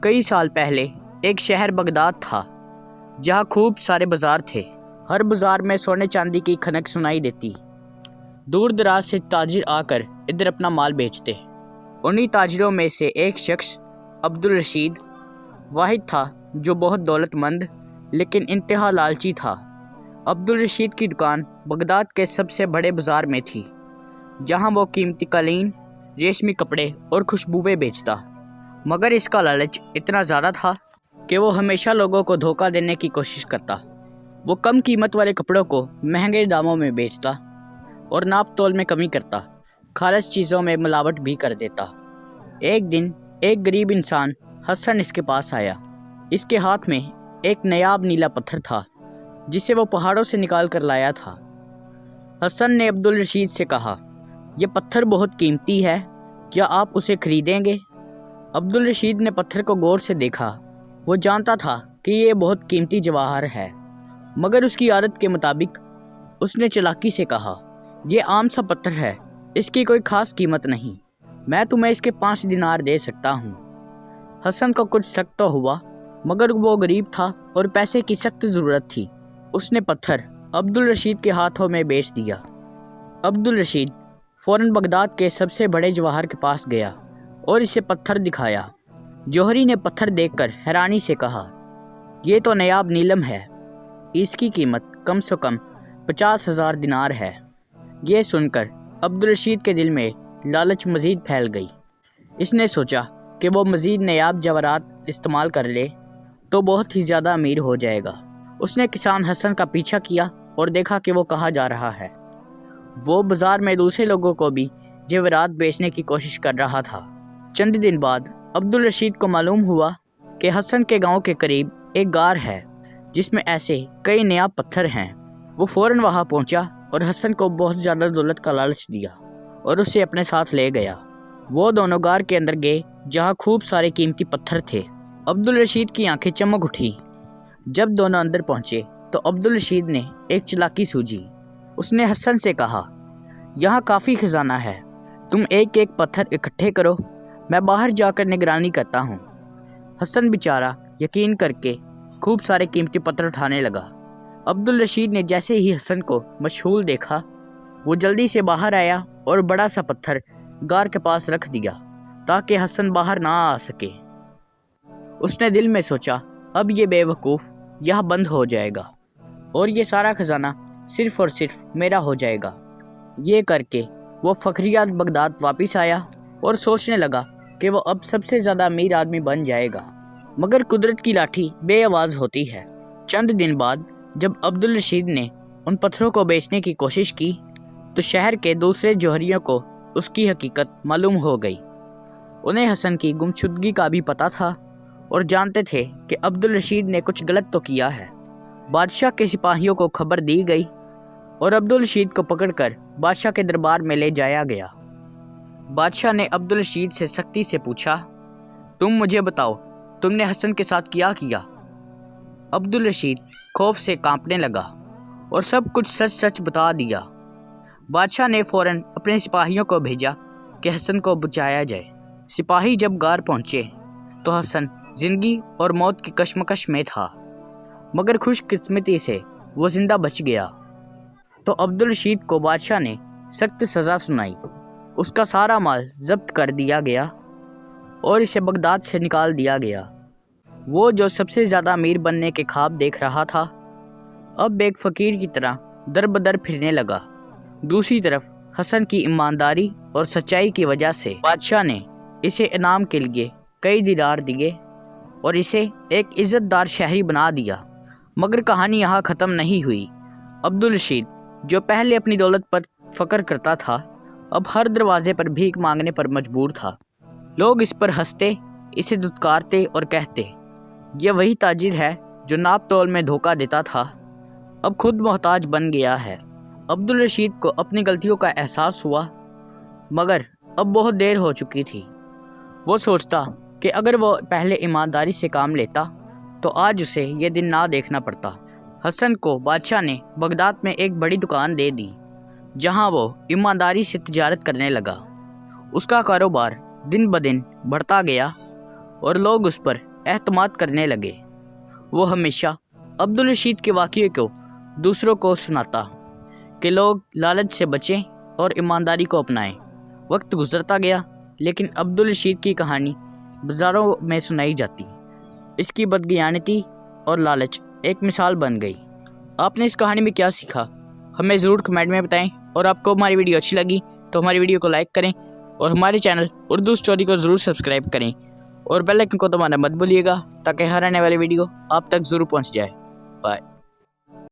کئی سال پہلے ایک شہر بغداد تھا جہاں خوب سارے بازار تھے۔ ہر بازار میں سونے چاندی کی کھنک سنائی دیتی۔ دور دراز سے تاجر آ کر ادھر اپنا مال بیچتے۔ انہی تاجروں میں سے ایک شخص عبدالرشید واحد تھا جو بہت دولت مند لیکن انتہا لالچی تھا۔ عبدالرشید کی دکان بغداد کے سب سے بڑے بازار میں تھی، جہاں وہ قیمتی قالین، ریشمی کپڑے اور خوشبوئیں بیچتا۔ مگر اس کا لالچ اتنا زیادہ تھا کہ وہ ہمیشہ لوگوں کو دھوکہ دینے کی کوشش کرتا۔ وہ کم قیمت والے کپڑوں کو مہنگے داموں میں بیچتا اور ناپ تول میں کمی کرتا، خالص چیزوں میں ملاوٹ بھی کر دیتا۔ ایک دن ایک غریب انسان حسن اس کے پاس آیا۔ اس کے ہاتھ میں ایک نایاب نیلا پتھر تھا جسے وہ پہاڑوں سے نکال کر لایا تھا۔ حسن نے عبدالرشید سے کہا، یہ پتھر بہت قیمتی ہے، کیا آپ اسے خریدیں گے؟ عبدالرشید نے پتھر کو غور سے دیکھا۔ وہ جانتا تھا کہ یہ بہت قیمتی جواہر ہے، مگر اس کی عادت کے مطابق اس نے چالاکی سے کہا، یہ عام سا پتھر ہے، اس کی کوئی خاص قیمت نہیں، میں تمہیں اس کے 5 دینار دے سکتا ہوں۔ حسن کو کچھ شک تو ہوا، مگر وہ غریب تھا اور پیسے کی سخت ضرورت تھی۔ اس نے پتھر عبدالرشید کے ہاتھوں میں بیچ دیا۔ عبدالرشید فوراً بغداد کے سب سے بڑے جواہر کے پاس گیا اور اسے پتھر دکھایا۔ جوہری نے پتھر دیکھ کر حیرانی سے کہا، یہ تو نایاب نیلم ہے، اس کی قیمت کم سے کم 50,000 دینار ہے۔ یہ سن کر عبدالرشید کے دل میں لالچ مزید پھیل گئی۔ اس نے سوچا کہ وہ مزید نایاب جواہرات استعمال کر لے تو بہت ہی زیادہ امیر ہو جائے گا۔ اس نے کسان حسن کا پیچھا کیا اور دیکھا کہ وہ کہاں جا رہا ہے۔ وہ بازار میں دوسرے لوگوں کو بھی جواہرات بیچنے کی کوشش کر رہا تھا۔ چند دن بعد عبدالرشید کو معلوم ہوا کہ حسن کے گاؤں کے قریب ایک غار ہے جس میں ایسے کئی نایاب پتھر ہیں۔ وہ فوراً وہاں پہنچا اور حسن کو بہت زیادہ دولت کا لالچ دیا اور اسے اپنے ساتھ لے گیا۔ وہ دونوں غار کے اندر گئے جہاں خوب سارے قیمتی پتھر تھے۔ عبدالرشید کی آنکھیں چمک اٹھی۔ جب دونوں اندر پہنچے تو عبدالرشید نے ایک چالاکی سوجھی۔ اس نے حسن سے کہا، یہاں کافی خزانہ ہے، تم ایک ایک پتھر اکٹھے کرو، میں باہر جا کر نگرانی کرتا ہوں۔ حسن بیچارہ یقین کر کے خوب سارے قیمتی پتھر اٹھانے لگا۔ عبدالرشید نے جیسے ہی حسن کو مشغول دیکھا، وہ جلدی سے باہر آیا اور بڑا سا پتھر غار کے پاس رکھ دیا تاکہ حسن باہر نہ آ سکے۔ اس نے دل میں سوچا، اب یہ بے وقوف یہاں بند ہو جائے گا اور یہ سارا خزانہ صرف اور صرف میرا ہو جائے گا۔ یہ کر کے وہ فخریہ بغداد واپس آیا اور سوچنے لگا کہ وہ اب سب سے زیادہ امیر آدمی بن جائے گا۔ مگر قدرت کی لاٹھی بے آواز ہوتی ہے۔ چند دن بعد جب عبدالرشید نے ان پتھروں کو بیچنے کی کوشش کی تو شہر کے دوسرے جوہریوں کو اس کی حقیقت معلوم ہو گئی۔ انہیں حسن کی گمشدگی کا بھی پتہ تھا اور جانتے تھے کہ عبدالرشید نے کچھ غلط تو کیا ہے۔ بادشاہ کے سپاہیوں کو خبر دی گئی اور عبدالرشید کو پکڑ کر بادشاہ کے دربار میں لے جایا گیا۔ بادشاہ نے عبدالرشید سے سختی سے پوچھا، تم مجھے بتاؤ، تم نے حسن کے ساتھ کیا کیا؟ عبدالرشید خوف سے کانپنے لگا اور سب کچھ سچ سچ بتا دیا۔ بادشاہ نے فوراً اپنے سپاہیوں کو بھیجا کہ حسن کو بچایا جائے۔ سپاہی جب غار پہنچے تو حسن زندگی اور موت کی کشمکش میں تھا، مگر خوش قسمتی سے وہ زندہ بچ گیا۔ تو عبدالرشید کو بادشاہ نے سخت سزا سنائی۔ اس کا سارا مال ضبط کر دیا گیا اور اسے بغداد سے نکال دیا گیا۔ وہ جو سب سے زیادہ امیر بننے کے خواب دیکھ رہا تھا، اب ایک فقیر کی طرح در بدر پھرنے لگا۔ دوسری طرف حسن کی ایمانداری اور سچائی کی وجہ سے بادشاہ نے اسے انعام کے لیے کئی دینار دیے اور اسے ایک عزت دار شہری بنا دیا۔ مگر کہانی یہاں ختم نہیں ہوئی۔ عبدالرشید جو پہلے اپنی دولت پر فخر کرتا تھا، اب ہر دروازے پر بھیک مانگنے پر مجبور تھا۔ لوگ اس پر ہنستے، اسے دھتکارتے اور کہتے، یہ وہی تاجر ہے جو ناپ تول میں دھوکہ دیتا تھا، اب خود محتاج بن گیا ہے۔ عبدالرشید کو اپنی غلطیوں کا احساس ہوا، مگر اب بہت دیر ہو چکی تھی۔ وہ سوچتا کہ اگر وہ پہلے ایمانداری سے کام لیتا تو آج اسے یہ دن نہ دیکھنا پڑتا۔ حسن کو بادشاہ نے بغداد میں ایک بڑی دکان دے دی جہاں وہ ایمانداری سے تجارت کرنے لگا۔ اس کا کاروبار دن بدن بڑھتا گیا اور لوگ اس پر اعتماد کرنے لگے۔ وہ ہمیشہ عبدالرشید کے واقعے کو دوسروں کو سناتا کہ لوگ لالچ سے بچیں اور ایمانداری کو اپنائیں۔ وقت گزرتا گیا لیکن عبدالرشید کی کہانی بازاروں میں سنائی جاتی۔ اس کی بدقیانتی اور لالچ ایک مثال بن گئی۔ آپ نے اس کہانی میں کیا سیکھا ہمیں ضرور کمنٹ میں بتائیں، اور آپ کو ہماری ویڈیو اچھی لگی تو ہماری ویڈیو کو لائک کریں اور ہمارے چینل اردو اسٹوری کو ضرور سبسکرائب کریں اور بیل آئکن کو دبانا مت بھولیے گا تاکہ ہر آنے والی ویڈیو آپ تک ضرور پہنچ جائے۔ بائے۔